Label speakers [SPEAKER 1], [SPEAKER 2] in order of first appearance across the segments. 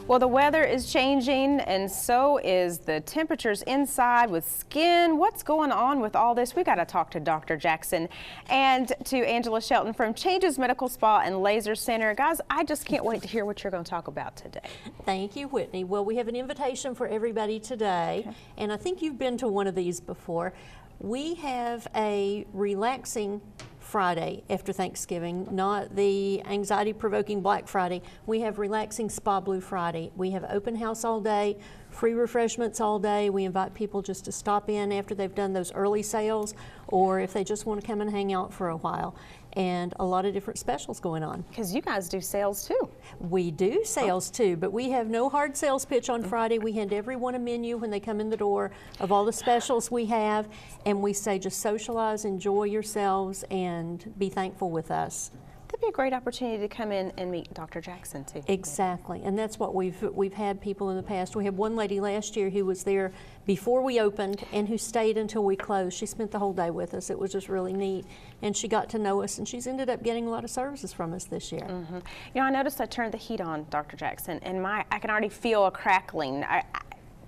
[SPEAKER 1] Well, the weather is changing, and so is the temperatures inside with skin. What's going on with all this? We got to talk to Dr. Jackson and to Angela Shelton from Changes Medical Spa and Laser Center. Guys, I just can't wait to hear what you're going to talk about today.
[SPEAKER 2] Thank you, Whitney. Well, we have an invitation for everybody today, and I think you've been to one of these before. We have a relaxing Friday after Thanksgiving, not the anxiety-provoking Black Friday. We have relaxing Spa Blue Friday. We have open house all day, free refreshments all day. We invite people just to stop in after they've done those early sales, or if they just want to come and hang out for a while. And a lot of different specials going on.
[SPEAKER 1] Because you guys do sales too.
[SPEAKER 2] We do sales too, but we have no hard sales pitch on Friday. We hand everyone a menu when they come in the door of all the specials we have, and we say just socialize, enjoy yourselves, and be thankful with us.
[SPEAKER 1] That'd be a great opportunity to come in and meet Dr. Jackson too.
[SPEAKER 2] Exactly, and that's what we've had people in the past. We had one lady last year who was there before we opened and who stayed until we closed. She spent the whole day with us. It was just really neat, and she got to know us, and she's ended up getting a lot of services from us this year.
[SPEAKER 1] Mm-hmm. You know, I noticed I turned the heat on, Dr. Jackson, and I can already feel a crackling.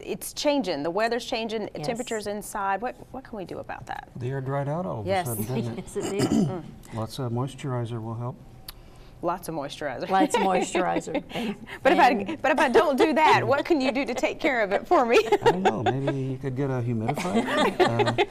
[SPEAKER 1] It's changing. The weather's changing. Yes. Temperatures inside. What can we do about that?
[SPEAKER 3] The air dried out all of a sudden, didn't it?
[SPEAKER 2] Yes, it did.
[SPEAKER 3] Lots of moisturizer will help.
[SPEAKER 1] Lots of moisturizer.
[SPEAKER 2] Lots of moisturizer.
[SPEAKER 1] But if I don't do that, what can you do to take care of it for me?
[SPEAKER 3] I don't know. Maybe you could get a humidifier.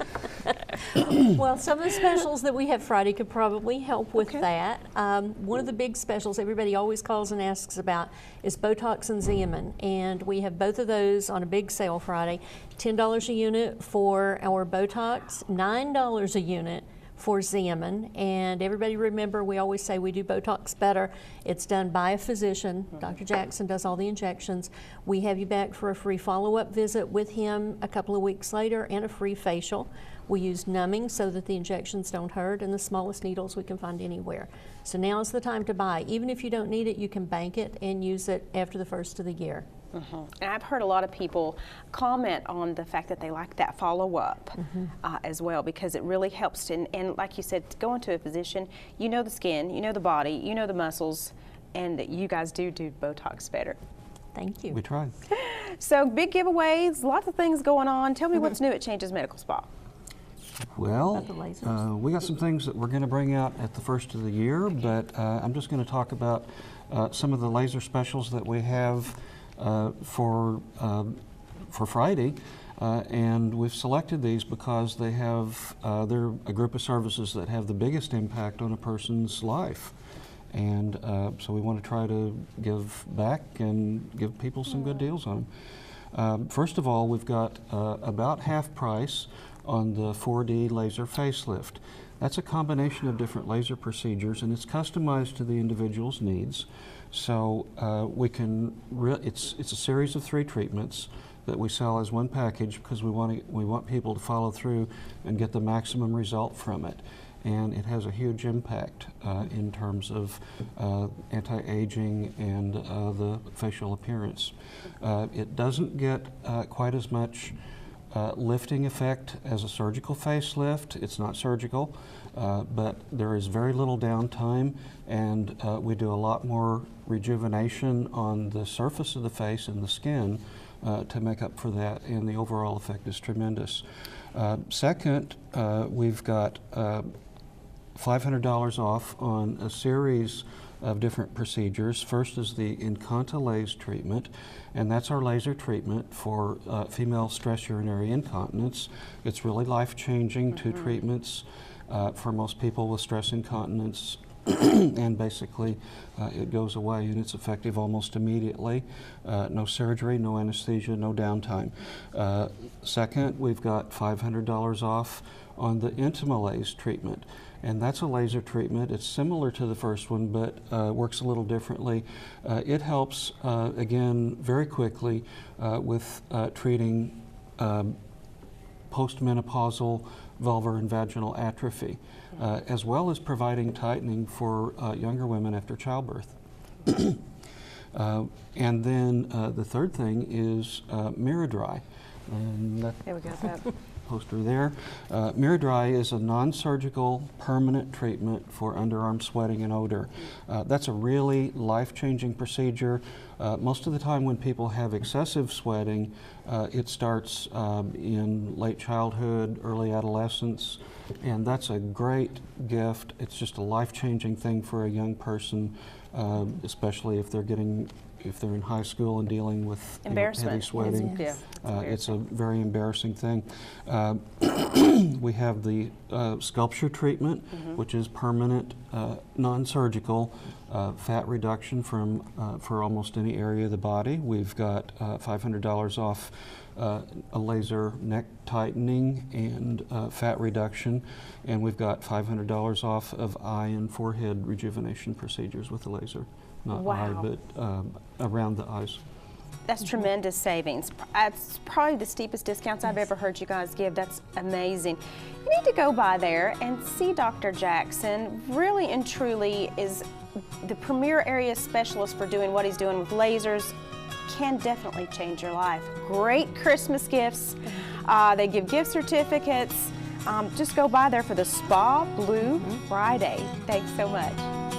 [SPEAKER 2] Well, some of the specials that we have Friday could probably help with that. One of the big specials everybody always calls and asks about is Botox and Xeomin, and we have both of those on a big sale Friday. $10 a unit for our Botox, $9 a unit for Xeomin, and everybody remember we always say we do Botox better. It's done by a physician. Dr. Jackson does all the injections. We have you back for a free follow-up visit with him a couple of weeks later and a free facial. We use numbing so that the injections don't hurt, and the smallest needles we can find anywhere. So now is the time to buy. Even if you don't need it, you can bank it and use it after the first of the year.
[SPEAKER 1] And I've heard a lot of people comment on the fact that they like that follow-up as well, because it really helps. And like you said, going to a physician, you know the skin, you know the body, you know the muscles, and you guys do Botox better.
[SPEAKER 2] Thank you.
[SPEAKER 3] We tried.
[SPEAKER 1] So big giveaways, lots of things going on. Tell me what's new at Changes Medical Spa.
[SPEAKER 3] Well, we got some things that we're going to bring out at the first of the year, but I'm just going to talk about some of the laser specials that we have for Friday, and we've selected these because they have they're a group of services that have the biggest impact on a person's life, and so we want to try to give back and give people some good deals on them. First of all, we've got about half price on the 4D laser facelift. That's a combination of different laser procedures, and it's customized to the individual's needs. So it's a series of 3 treatments that we sell as one package because we want people to follow through and get the maximum result from it. And it has a huge impact in terms of anti-aging and the facial appearance. It doesn't get quite as much lifting effect as a surgical facelift. It's not surgical, but there is very little downtime, and we do a lot more rejuvenation on the surface of the face and the skin to make up for that, and the overall effect is tremendous. Second, we've got $500 off on a series of different procedures. First is the Inconta-Laser treatment, and that's our laser treatment for female stress urinary incontinence. It's really life-changing. 2 treatments for most people with stress incontinence, and basically it goes away, and it's effective almost immediately. No surgery, no anesthesia, no downtime. Second, we've got $500 off on the Intima-Laser treatment. And that's a laser treatment. It's similar to the first one, but works a little differently. It helps, again, very quickly with treating postmenopausal vulvar and vaginal atrophy, as well as providing tightening for younger women after childbirth. And then the third thing is Mirror Dry. And
[SPEAKER 1] There we go.
[SPEAKER 3] poster there. MiraDry is a non-surgical permanent treatment for underarm sweating and odor. That's a really life-changing procedure. Most of the time when people have excessive sweating, it starts in late childhood, early adolescence, and that's a great gift. It's just a life-changing thing for a young person, especially if they're in high school and dealing with heavy sweating. It's a very embarrassing thing. We have the SculpSure treatment, which is permanent, non-surgical fat reduction for almost any area of the body. We've got $500 off a laser neck tightening and fat reduction, and we've got $500 off of eye and forehead rejuvenation procedures with the laser. Not eye, but around the eyes.
[SPEAKER 1] That's tremendous savings. It's probably the steepest discounts I've ever heard you guys give. That's amazing. You need to go by there and see Dr. Jackson. Really and truly is the premier area specialist for doing what he's doing with lasers. Can definitely change your life. Great Christmas gifts. They give gift certificates. Just go by there for the Spa Blue Friday. Thanks so much.